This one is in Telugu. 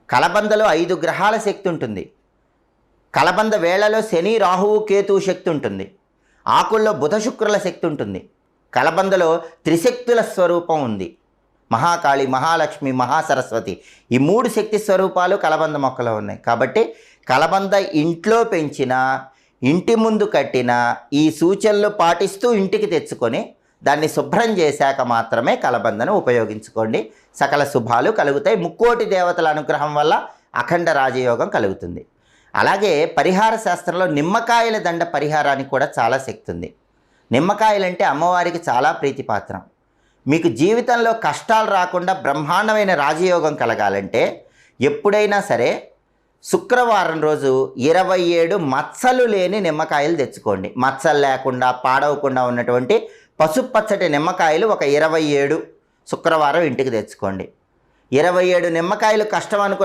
కలబందలో 5 గ్రహాల శక్తి ఉంటుంది. కలబంద వేళ్లలో శని, రాహువు, కేతువు శక్తి ఉంటుంది. ఆకుల్లో బుధ, శుక్రుల శక్తి ఉంటుంది. కలబందలో త్రిశక్తుల స్వరూపం ఉంది. మహాకాళి, మహాలక్ష్మి, మహాసరస్వతి, ఈ 3 శక్తి స్వరూపాలు కలబంద మొక్కలో ఉన్నాయి. కాబట్టి కలబంద ఇంట్లో పెంచిన, ఇంటి ముందు కట్టిన, ఈ సూచనలు పాటిస్తూ ఇంటికి తెచ్చుకొని దాన్ని శుభ్రం చేశాక మాత్రమే కలబందను ఉపయోగించుకోండి. సకల శుభాలు కలుగుతాయి. ముక్కోటి దేవతల అనుగ్రహం వల్ల అఖండ రాజయోగం కలుగుతుంది. అలాగే పరిహార శాస్త్రంలో నిమ్మకాయల దండ పరిహారానికి కూడా చాలా శక్తి ఉంది. నిమ్మకాయలంటే అమ్మవారికి చాలా ప్రీతిపాత్రం. మీకు జీవితంలో కష్టాలు రాకుండా బ్రహ్మాండమైన రాజయోగం కలగాలంటే ఎప్పుడైనా సరే శుక్రవారం రోజు 27 మచ్చలు లేని నిమ్మకాయలు తెచ్చుకోండి. మచ్చలు లేకుండా, పాడవకుండా ఉన్నటువంటి పసుపు పచ్చటి నిమ్మకాయలు ఒక 27 శుక్రవారం ఇంటికి తెచ్చుకోండి. 27 నిమ్మకాయలు కష్టం అనుకుని